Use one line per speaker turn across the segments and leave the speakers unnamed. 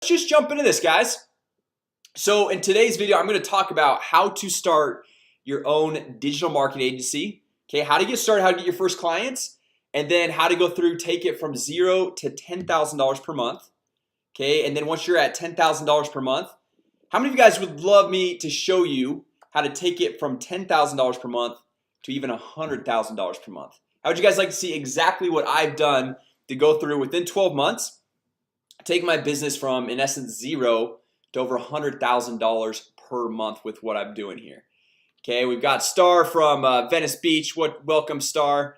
just jump into this, guys. So in today's video, I'm going to talk about how to start your own digital marketing agency. Okay, how to get started, how to get your first clients, and then how to go through, take it from $0 to $10,000 per month. Okay, and then once you're at $10,000 per month, how many of you guys would love me to show you how to take it from $10,000 per month to even $100,000 per month? How would you guys like to see exactly what I've done to go through within 12 months, take my business from, in essence, 0 to over $100,000 per month with what I'm doing here? Okay, we've got Star from Venice Beach. Welcome, Star.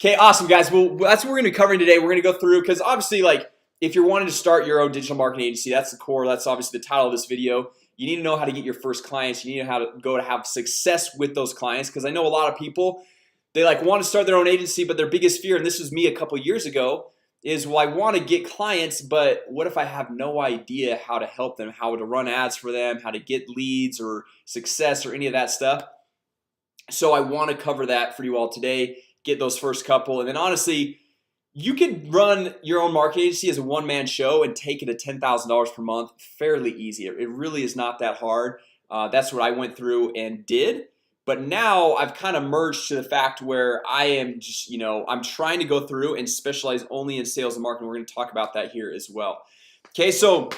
Okay, awesome, guys. Well, that's what we're gonna be covering today. We're gonna go through, because obviously, like, if you're wanting to start your own digital marketing agency, that's the core. That's obviously the title of this video. You need to know how to get your first clients. You need to know how to go to have success with those clients, because I know a lot of people, they like want to start their own agency, but their biggest fear, and this was me a couple years ago, is, well, I want to get clients, but what if I have no idea how to help them, how to run ads for them, how to get leads or success or any of that stuff? So I want to cover that for you all today, get those first couple. And then honestly, you can run your own marketing agency as a one-man show and take it to $10,000 per month fairly easy. It really is not that hard. That's what I went through and did. But now I've kind of merged to the fact where I am just, I'm trying to go through and specialize only in sales and marketing. We're going to talk about that here as well. Okay, so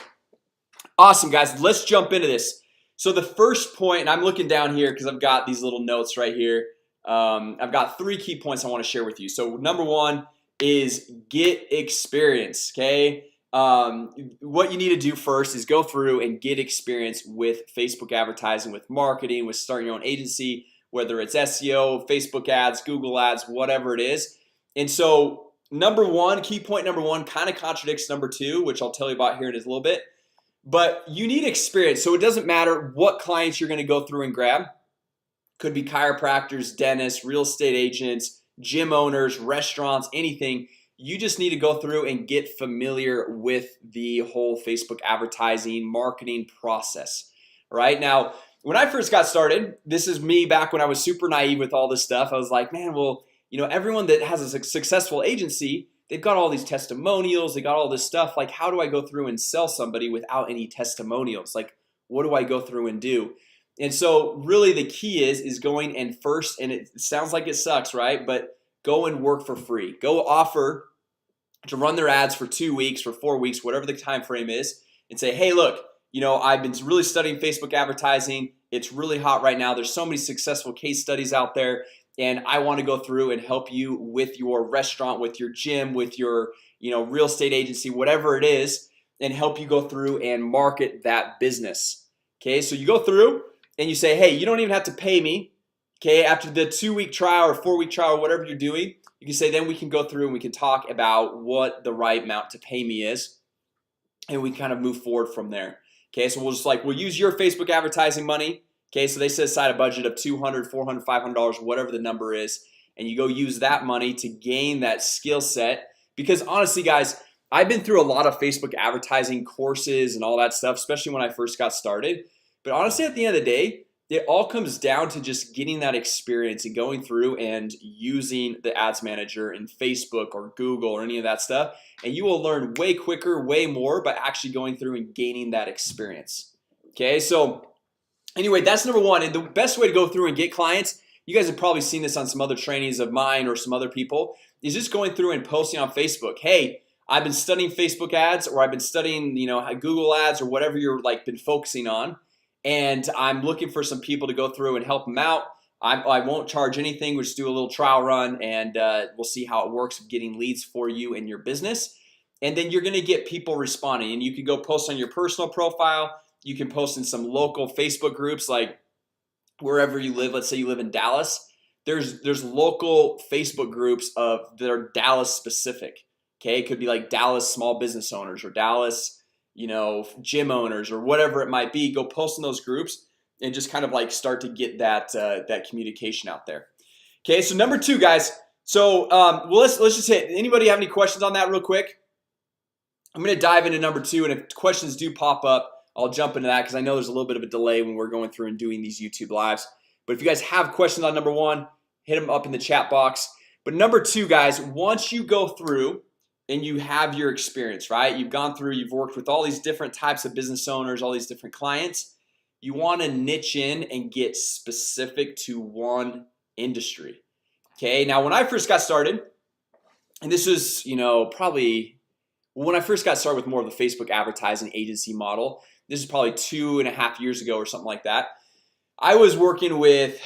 awesome, guys. Let's jump into this. So the first point, and I'm looking down here because I've got these little notes right here. I've got 3 key points I want to share with you. So number 1 is get experience. Okay, what you need to do first is go through and get experience with Facebook advertising, with marketing, with starting your own agency, whether it's SEO, Facebook ads, Google ads, whatever it is. And so number 1, key point number 1 kind of contradicts number 2, which I'll tell you about here in a little bit. But you need experience. So it doesn't matter what clients you're going to go through and grab. Could be chiropractors, dentists, real estate agents, gym owners, restaurants, anything. You just need to go through and get familiar with the whole Facebook advertising marketing process. Right now, when I first got started, this is me back when I was super naive with all this stuff. I was like, man, well, everyone that has a successful agency, they've got all these testimonials, they got all this stuff. Like, how do I go through and sell somebody without any testimonials? Like, what do I go through and do? And so really the key is going and first, and it sounds like it sucks, right? But go and work for free. Go offer to run their ads for 2 weeks, for 4 weeks, whatever the time frame is, and say, hey, look, I've been really studying Facebook advertising. It's really hot right now. There's so many successful case studies out there, and I want to go through and help you with your restaurant, with your gym, with your real estate agency, whatever it is, and help you go through and market that business. Okay, so you go through and you say, hey, you don't even have to pay me. Okay, after the 2-week trial or 4-week trial or whatever you're doing, you can say, then we can go through and we can talk about what the right amount to pay me is, and we kind of move forward from there. Okay, so we'll use your Facebook advertising money. Okay, so they set aside a budget of $200, $400, $500, whatever the number is, and you go use that money to gain that skill set. Because honestly, guys, I've been through a lot of Facebook advertising courses and all that stuff, especially when I first got started. But honestly, at the end of the day, it all comes down to just getting that experience and going through and using the ads manager in Facebook or Google or any of that stuff, and you will learn way quicker, way more by actually going through and gaining that experience. Okay, so anyway, that's number 1. And the best way to go through and get clients, you guys have probably seen this on some other trainings of mine or some other people, is just going through and posting on Facebook. Hey, I've been studying Facebook ads, or I've been studying Google ads, or whatever you're been focusing on, and I'm looking for some people to go through and help them out. I won't charge anything. We'll just do a little trial run, and we'll see how it works getting leads for you and your business. And then you're gonna get people responding, and you can go post on your personal profile. You can post in some local Facebook groups, like wherever you live. Let's say you live in Dallas. There's local Facebook groups that are Dallas specific. Okay, it could be like Dallas small business owners or Dallas gym owners or whatever it might be. Go post in those groups and just kind of start to get that communication out there. Okay, so number 2, guys. So well, let's just hit. Anybody have any questions on that real quick? I'm gonna dive into number 2, and if questions do pop up, I'll jump into that, because I know there's a little bit of a delay when we're going through and doing these YouTube lives. But if you guys have questions on number 1, hit them up in the chat box. But number 2, guys, once you go through and you have your experience, right? You've gone through, you've worked with all these different types of business owners, all these different clients. You want to niche in and get specific to one industry. Okay, now when I first got started, and this was, probably when I first got started with more of the Facebook advertising agency model. This is probably 2.5 years ago or something like that. I was working with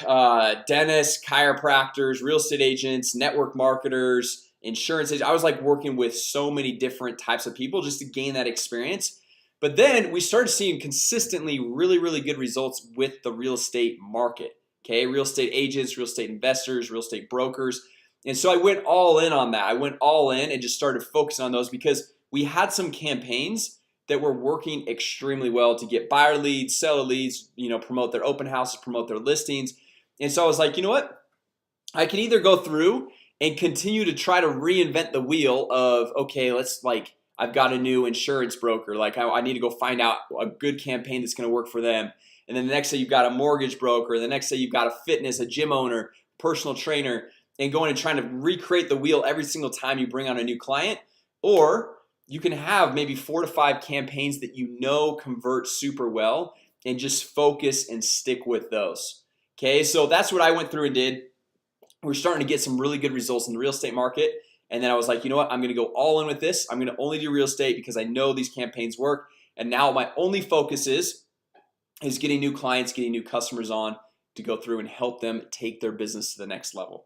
dentists, chiropractors, real estate agents, network marketers, insurance agents. I was like working with so many different types of people just to gain that experience. But then we started seeing consistently really good results with the real estate market. Okay, real estate agents, real estate investors, real estate brokers. And so I went all in on that. I went all in and just started focusing on those because we had some campaigns that were working extremely well to get buyer leads, seller leads, promote their open houses, promote their listings. And so I was like, you know what? I can either go through and continue to try to reinvent the wheel of, okay, I've got a new insurance broker. Like I need to go find out a good campaign that's gonna work for them. And then the next day you've got a mortgage broker. The next day you've got a gym owner, personal trainer, and going and trying to recreate the wheel every single time you bring on a new client. Or you can have maybe 4 to 5 campaigns that convert super well and just focus and stick with those. Okay, so that's what I went through and did. We're starting to get some really good results in the real estate market. And then I was like, you know what? I'm gonna go all in with this. I'm gonna only do real estate because I know these campaigns work. And now my only focus is getting new clients, getting new customers on to go through and help them take their business to the next level.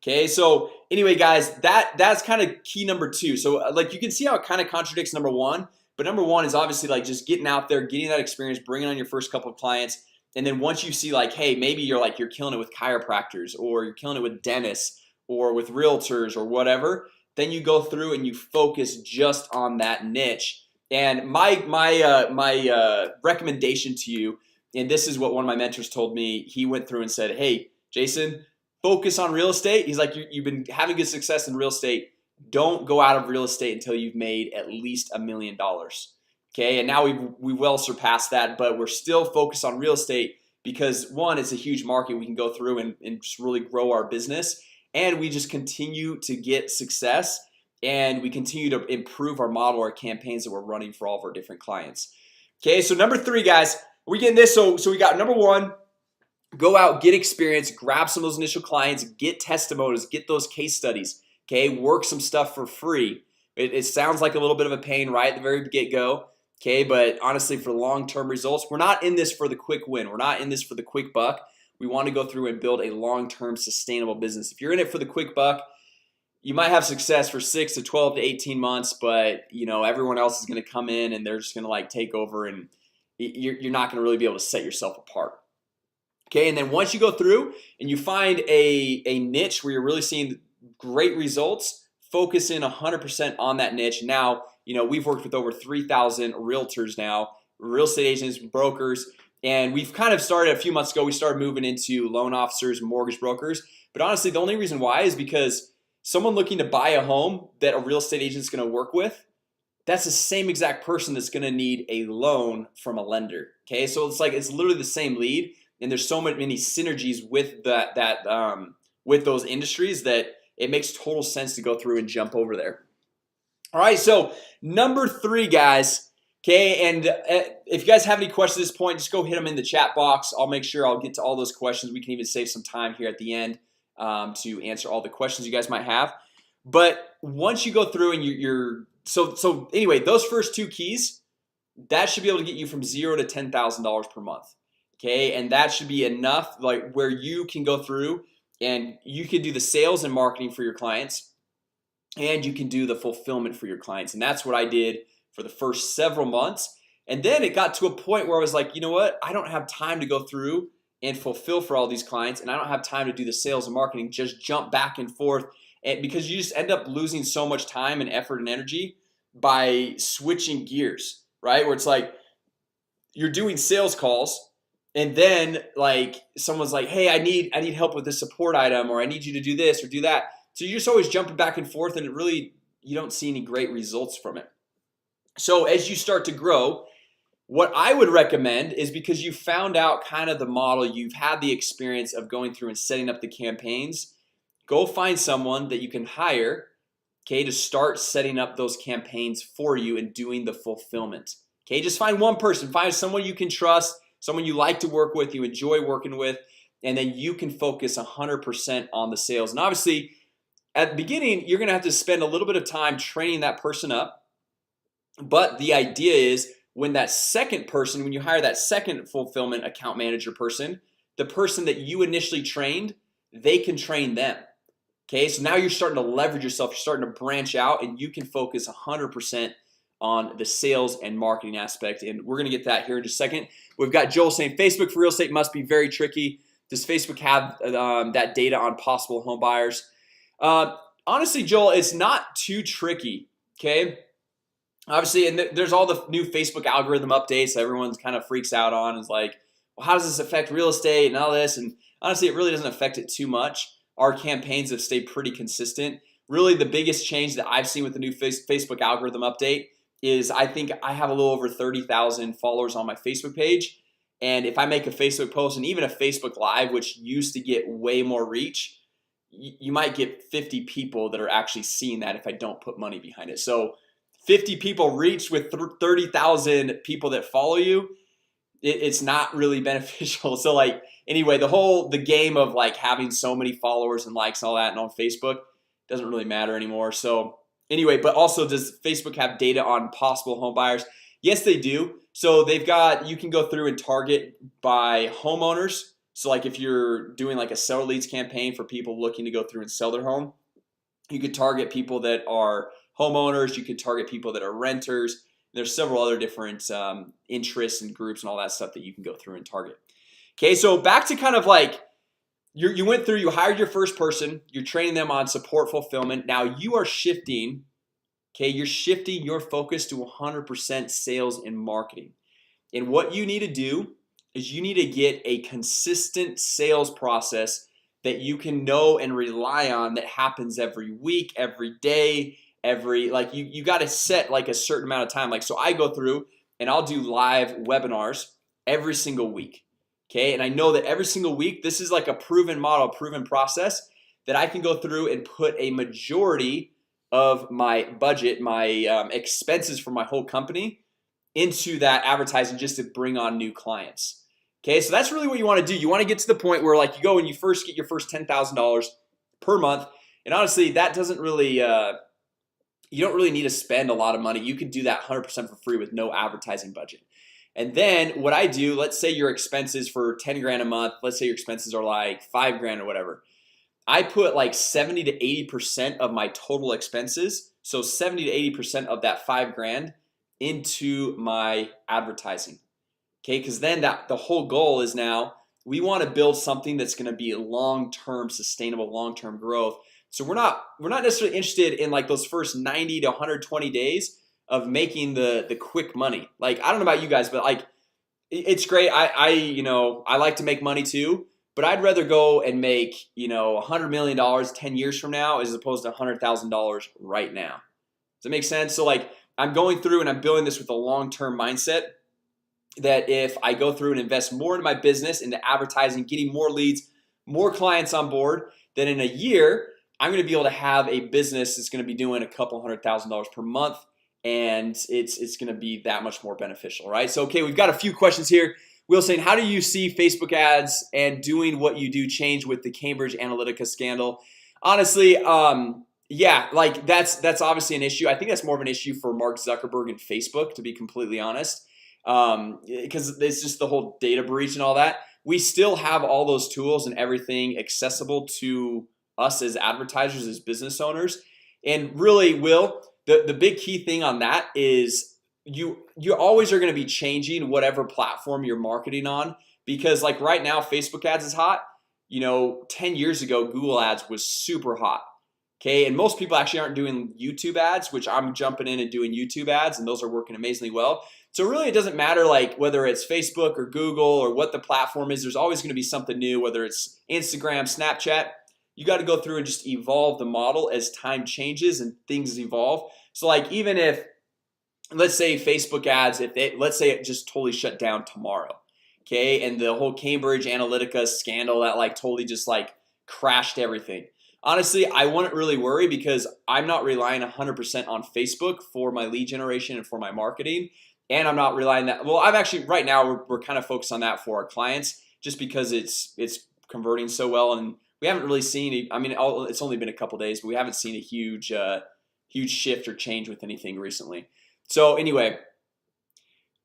Okay, so anyway guys, that's kind of key number 2. So like you can see how it kind of contradicts number 1. But number 1 is obviously like just getting out there, getting that experience, bringing on your first couple of clients. And then once you see like, hey, maybe you're killing it with chiropractors, or you're killing it with dentists, or with realtors, or whatever, then you go through and you focus just on that niche. And my recommendation to you, and this is what one of my mentors told me. He went through and said, hey Jason, focus on real estate. He's like, you've been having good success in real estate. Don't go out of real estate until you've made at least $1 million. Okay, and now we well surpassed that, but we're still focused on real estate because 1, it's a huge market. We can go through and just really grow our business, and we just continue to get success, and we continue to improve our model, our campaigns that we're running for all of our different clients. Okay, so number 3 guys, we getting this. So we got number 1, go out, get experience, grab some of those initial clients, get testimonials, get those case studies. Okay, work some stuff for free. It sounds like a little bit of a pain right at the very get-go. Okay, but honestly, for long-term results, we're not in this for the quick win. We're not in this for the quick buck. We want to go through and build a long-term sustainable business. If you're in it for the quick buck, you might have success for 6 to 12 to 18 months, but everyone else is going to come in and they're just going to take over, and you're not going to really be able to set yourself apart. Okay, and then once you go through and you find a niche where you're really seeing great results, focus in 100% on that niche. Now we've worked with over 3,000 realtors now, real estate agents, brokers, and we've kind of started a few months ago. We started moving into loan officers, mortgage brokers. But honestly, the only reason why is because someone looking to buy a home that a real estate agent is going to work with, that's the same exact person that's going to need a loan from a lender. Okay, so it's literally the same lead, and there's so many synergies with with those industries that it makes total sense to go through and jump over there. All right, so number 3 guys. Okay, and if you guys have any questions at this point, just go hit them in the chat box. I'll make sure I'll get to all those questions. We can even save some time here at the end to answer all the questions you guys might have. But once you go through and so anyway, those first 2 keys, that should be able to get you from $0 to $10,000 per month. Okay, and that should be enough, like where you can go through and you can do the sales and marketing for your clients, and you can do the fulfillment for your clients. And that's what I did for the first several months. And then it got to a point where I was like, you know what? I don't have time to go through and fulfill for all these clients, and I don't have time to do the sales and marketing, just jump back and forth. And because you just end up losing so much time and effort and energy by switching gears, right? Where it's like you're doing sales calls, and then like someone's like, hey, I need help with this support item, or I need you to do this or do that. So you're just always jumping back and forth, and you don't see any great results from it. So as you start to grow, what I would recommend is, because you found out kind of the model, you've had the experience of going through and setting up the campaigns, go find someone that you can hire okay, to start setting up those campaigns for you and doing the fulfillment. Okay, just find one person, find someone you can trust, someone you like to work with, you enjoy working with, and then you can focus 100% on the sales. And obviously at the beginning, you're gonna have to spend a little bit of time training that person up. But the idea is when that second person, when you hire that second fulfillment account manager person, the person that you initially trained, they can train them. Okay, so now you're starting to leverage yourself, you're starting to branch out, and you can focus 100% on the sales and marketing aspect. And we're gonna get that here in just a second. We've got Joel saying Facebook for real estate must be very tricky. Does Facebook have that data on possible home buyers? Honestly, Joel, it's not too tricky. Okay, obviously, and there's all the new Facebook algorithm updates that everyone's kind of freaks out on. Is like, well, how does this affect real estate and all this? And honestly, it really doesn't affect it too much. Our campaigns have stayed pretty consistent. Really, the biggest change that I've seen with the new Facebook algorithm update is I think I have a little over 30,000 followers on my Facebook page. And if I make a Facebook post and even a Facebook Live, which used to get way more reach, you might get 50 people that are actually seeing that if I don't put money behind it. So 50 people reached with 30,000 people that follow you, it's not really beneficial. So like, anyway, the game of like having so many followers and likes and all that and on Facebook doesn't really matter anymore. So anyway, but also, does Facebook have data on possible home buyers? Yes, they do. So they've got, you can go through and target by homeowners. So like if you're doing like a seller leads campaign for people looking to go through and sell their home, you could target people that are homeowners. You could target people that are renters. There's several other different interests and groups and all that stuff that you can go through and target. Okay, so back to kind of like you went through, you hired your first person, you're training them on support fulfillment. Now you are shifting. Okay, you're shifting your focus to 100% sales and marketing. And what you need to do is you need to get a consistent sales process that you can know and rely on, that happens every week, every day, like you got to set like a certain amount of time. Like, so I go through and I'll do live webinars every single week. Okay, and I know that every single week, this is like a proven model, proven process that I can go through and put a majority of my budget, my expenses for my whole company into that advertising just to bring on new clients. Okay, so that's really what you want to do. You want to get to the point where like you go and you first get your first $10,000 per month. And honestly, that doesn't really you don't really need to spend a lot of money. You can do that 100% for free with no advertising budget. And then what I do, let's say your expenses for 10 grand a month, let's say your expenses are like 5 grand or whatever, I put like 70 to 80% of my total expenses, so 70 to 80% of that 5 grand into my advertising. Okay, because then the whole goal is now we want to build something that's going to be a long-term sustainable, long-term growth. So we're not necessarily interested in like those first 90 to 120 days of making the quick money. Like, I don't know about you guys, but like it's great. I like to make money too, but I'd rather go and make $100 million 10 years from now as opposed to $100,000 right now. Does that make sense? So like I'm going through and I'm building this with a long-term mindset that if I go through and invest more into my business, into advertising, getting more leads, more clients on board, then in a year I'm gonna be able to have a business that's gonna be doing a couple $100,000 per month, and it's gonna be that much more beneficial, right? So okay, we've got a few questions here. Will saying, how do you see Facebook ads and doing what you do change with the Cambridge Analytica scandal? Honestly, yeah, like that's obviously an issue. I think that's more of an issue for Mark Zuckerberg and Facebook, to be completely honest, because it's just the whole data breach and all that. We still have all those tools and everything accessible to us as advertisers, as business owners. And really, Will, the big key thing on that is you always are going to be changing whatever platform you're marketing on, because like right now Facebook ads is hot. 10 years ago Google ads was super hot. Okay, and most people actually aren't doing YouTube ads, which I'm jumping in and doing YouTube ads, and those are working amazingly well. So really it doesn't matter like whether it's Facebook or Google or what the platform is. There's always going to be something new, whether it's Instagram, Snapchat. You got to go through and just evolve the model as time changes and things evolve. So like even if, let's say Facebook ads, let's say it just totally shut down tomorrow, okay, and the whole Cambridge Analytica scandal that like totally just like crashed everything. honestly, I wouldn't really worry because I'm not relying 100% on Facebook for my lead generation and for my marketing. And I'm not relying that well, I'm actually right now we're kind of focused on that for our clients just because it's converting so well, and we haven't really seen I mean it's only been a couple days, but we haven't seen a huge shift or change with anything recently. So anyway,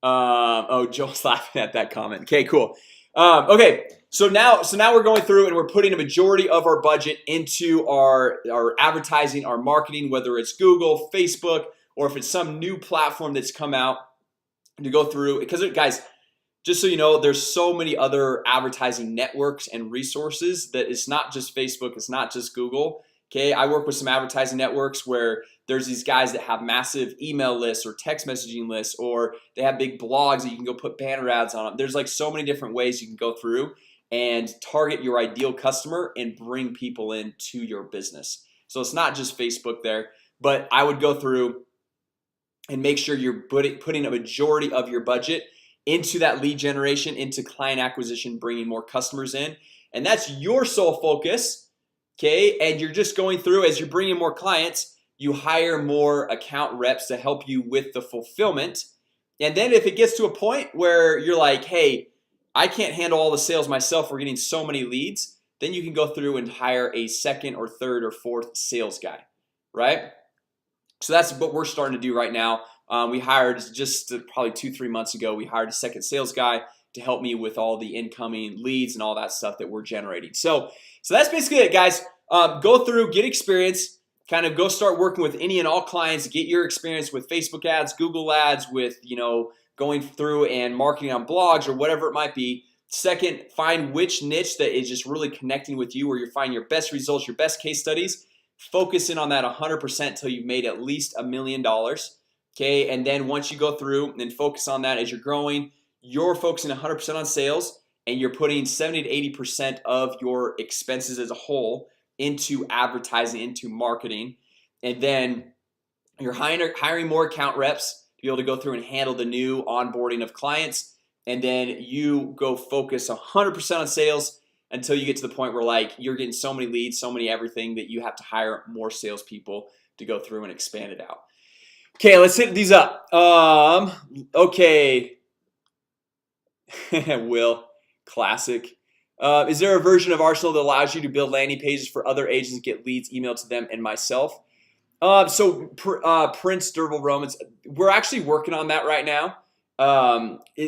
oh, Joel's laughing at that comment. Okay, cool. Okay, so now we're going through and we're putting a majority of our budget into our advertising, our marketing, whether it's Google, Facebook, or if it's some new platform that's come out to go through. Because guys, just so you know, there's so many other advertising networks and resources that it's not just Facebook, it's not just Google. Okay, I work with some advertising networks where there's these guys that have massive email lists or text messaging lists, or they have big blogs that you can go put banner ads on them. There's like so many different ways you can go through and target your ideal customer and bring people into your business. So it's not just Facebook there, but I would go through and make sure you're putting a majority of your budget into that lead generation, into client acquisition, bringing more customers in, and that's your sole focus. Okay, and you're just going through as you're bringing more clients, you hire more account reps to help you with the fulfillment. And then if it gets to a point where you're like, hey, I can't handle all the sales myself, we're getting so many leads, then you can go through and hire a second or third or fourth sales guy, right? So that's what we're starting to do right now. We hired just probably 2-3 months ago, we hired a second sales guy to help me with all the incoming leads and all that stuff that we're generating. So that's basically it, guys. Go through, get experience, kind of go start working with any and all clients, get your experience with Facebook ads, Google ads, with going through and marketing on blogs or whatever it might be. Second, find which niche that is just really connecting with you, where you're finding your best results, your best case studies. Focus in on that 100% until you've made at least $1 million. Okay, and then once you go through and focus on that as you're growing, you're focusing 100% on sales, and you're putting 70 to 80% of your expenses as a whole into advertising, into marketing. And then you're hiring more account reps to be able to go through and handle the new onboarding of clients. And then you go focus 100% on sales until you get to the point where like you're getting so many leads, so many everything, that you have to hire more salespeople to go through and expand it out. Okay, let's hit these up. Okay. Will, classic. Is there a version of Arsenal that allows you to build landing pages for other agents and get leads emailed to them and myself? Prince Durable Romans, we're actually working on that right now.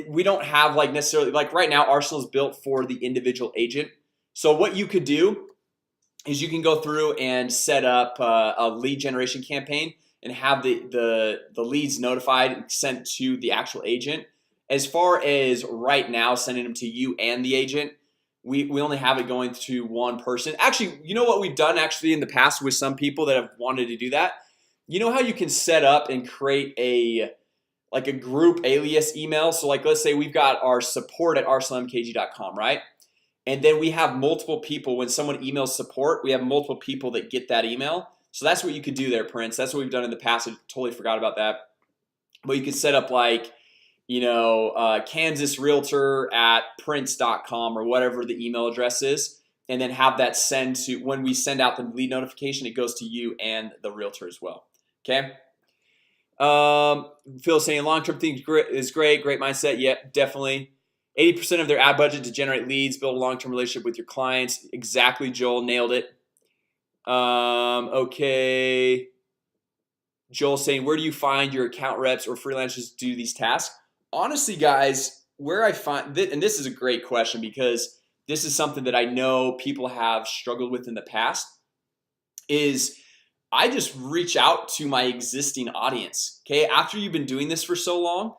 We don't have like necessarily like right now Arsenal is built for the individual agent. So what you could do is you can go through and set up a lead generation campaign and have the leads notified and sent to the actual agent. As far as right now sending them to you and the agent, we only have it going to one person. Actually, you know what we've done actually in the past with some people that have wanted to do that? You know how you can set up and create a group alias email? So like let's say we've got our support@arsenalmkg.com, right? And then we have multiple people. When someone emails support, we have multiple people that get that email. So that's what you could do there, Prince. That's what we've done in the past. I totally forgot about that. But you could set up like Kansas Realtor at prince.com or whatever the email address is, and then have that send to, when we send out the lead notification, it goes to you and the realtor as well. Okay. Phil saying long-term thing is great mindset. Yep, definitely. 80% of their ad budget to generate leads, build a long-term relationship with your clients. Exactly, Joel, nailed it. Okay, Joel saying, where do you find your account reps or freelancers to do these tasks? Honestly, guys, where I find this, and this is a great question because this is something that I know people have struggled with in the past, is I just reach out to my existing audience. Okay, after you've been doing this for so long,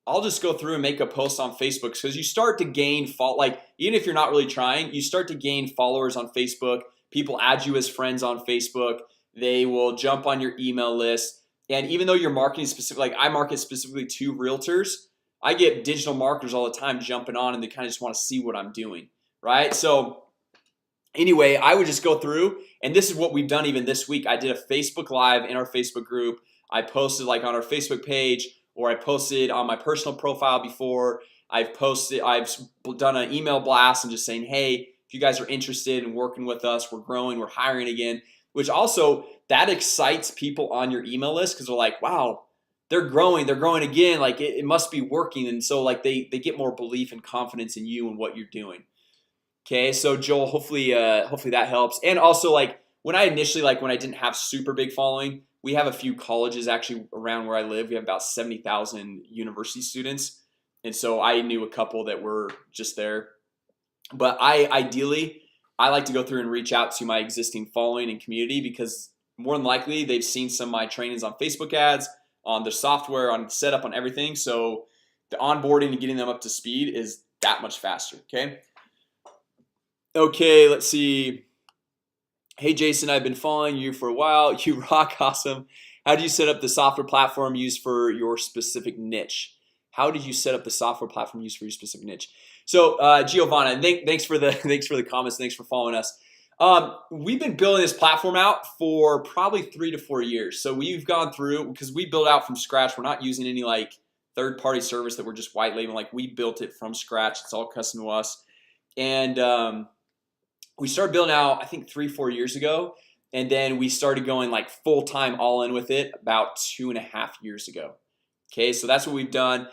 I'll just go through and make a post on Facebook, because you start to gain even if you're not really trying, you start to gain followers on Facebook. People add you as friends on Facebook. They will jump on your email list. And even though you're marketing specific, like I market specifically to realtors, I get digital marketers all the time jumping on, and they kind of just want to see what I'm doing, right? So anyway, I would just go through, and this is what we've done even this week. I did a Facebook Live in our Facebook group. I posted like on our Facebook page, or I posted on my personal profile before. I've done an email blast and just saying, hey, if you guys are interested in working with us, we're growing, we're hiring again, which also that excites people on your email list because they're like, wow, they're growing again, like it must be working. And so like they get more belief and confidence in you and what you're doing. Okay, so Joel, hopefully that helps. And also, like when I initially, like when I didn't have super big following, we have a few colleges actually around where I live. We have about 70,000 university students, and so I knew a couple that were just there. But ideally I like to go through and reach out to my existing following and community, because more than likely they've seen some of my trainings on Facebook ads, on the software, on setup, on everything. So the onboarding and getting them up to speed is that much faster. Okay, let's see. Hey Jason, I've been following you for a while. You rock. Awesome. How do you set up the software platform used for your specific niche? How did you set up the software platform used for your specific niche? So Giovanna, thanks for the comments. Thanks for following us. We've been building this platform out for probably 3 to 4 years. So we've gone through, because we built out from scratch. We're not using any like third-party service that we're just white labeling. Like we built it from scratch. It's all custom to us. And we started building out I think 3-4 years ago, and then we started going like full-time all in with it about 2.5 years ago. Okay, so that's what we've done.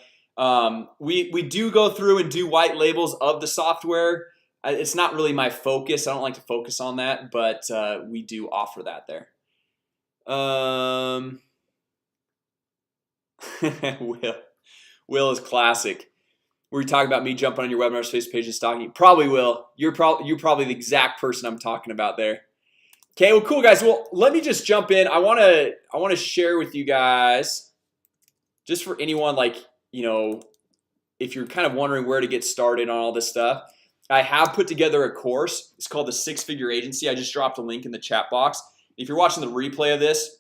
We do go through and do white labels of the software. It's not really my focus. I don't like to focus on that, but we do offer that there. Will is classic. Were you talking about me jumping on your webinar's Facebook page and stalking? Probably will. You're probably the exact person I'm talking about there. Okay, well, cool guys. Well, let me just jump in. I want to share with you guys, just for anyone, like, you know, if you're kind of wondering where to get started on all this stuff, I have put together a course. It's called the 6-Figure Agency. I just dropped a link in the chat box. If you're watching the replay of this,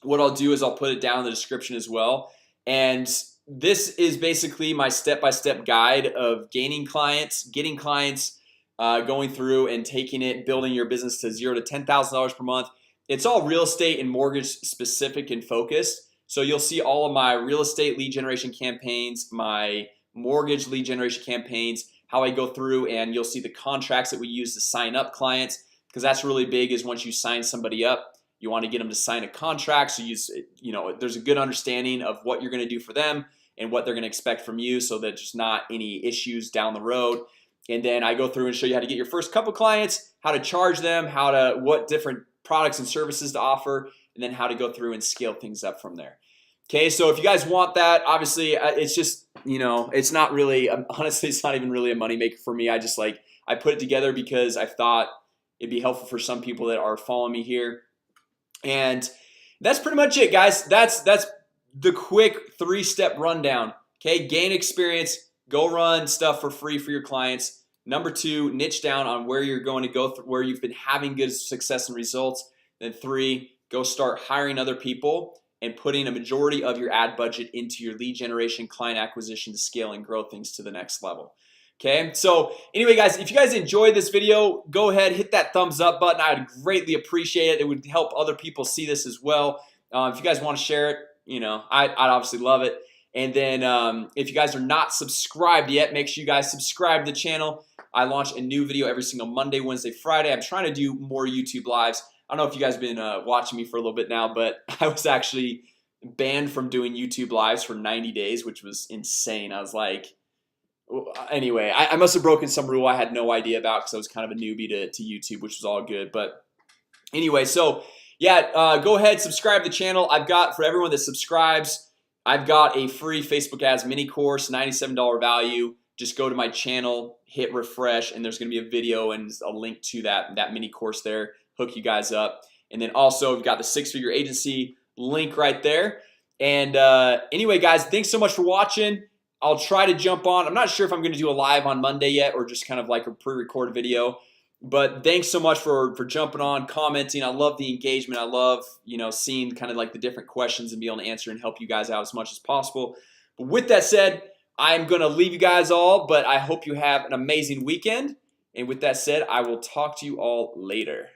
what I'll do is I'll put it down in the description as well. And this is basically my step-by-step guide of gaining clients, getting clients, going through and taking it, building your business to $0 to $10,000 per month. It's all real estate and mortgage specific and focused. So you'll see all of my real estate lead generation campaigns, my mortgage lead generation campaigns, how I go through, and you'll see the contracts that we use to sign up clients, because that's really big. Is once you sign somebody up, you want to get them to sign a contract, so you know there's a good understanding of what you're going to do for them and what they're going to expect from you, so that there's not any issues down the road. And then I go through and show you how to get your first couple clients, how to charge them, what different products and services to offer, and then how to go through and scale things up from there. Okay, so if you guys want that, obviously it's just, you know, it's not really, honestly, it's not even really a moneymaker for me. I put it together because I thought it'd be helpful for some people that are following me here. And that's pretty much it, guys. That's the quick 3-step rundown. Okay, gain experience, go run stuff for free for your clients. Number 2, niche down on where you're going to go, where you've been having good success and results. Then 3, go start hiring other people and putting a majority of your ad budget into your lead generation, client acquisition to scale and grow things to the next level. Okay, so anyway guys, if you guys enjoyed this video, go ahead, hit that thumbs up button. I would greatly appreciate it. It would help other people see this as well. If you guys want to share it, you know, I'd obviously love it. And then if you guys are not subscribed yet, make sure you guys subscribe to the channel. I launch a new video every single Monday, Wednesday, Friday. I'm trying to do more YouTube lives. I don't know if you guys have been watching me for a little bit now, but I was actually banned from doing YouTube lives for 90 days, which was insane. I was like, anyway, I must have broken some rule I had no idea about, because I was kind of a newbie to YouTube, which was all good. But anyway, so yeah, go ahead, subscribe to the channel. I've got, for everyone that subscribes, I've got a free Facebook ads mini course, $97 value. Just go to my channel, hit refresh, and there's gonna be a video and a link to that mini course there. Hook you guys up. And then also we've got the 6-Figure Agency link right there. And anyway guys, thanks so much for watching. I'll try to jump on. I'm not sure if I'm gonna do a live on Monday yet, or just kind of like a pre-recorded video. But thanks so much for jumping on, commenting. I love the engagement. I love, you know, seeing kind of like the different questions and be able to answer and help you guys out as much as possible. But with that said, I'm gonna leave you guys all, but I hope you have an amazing weekend. And with that said, I will talk to you all later.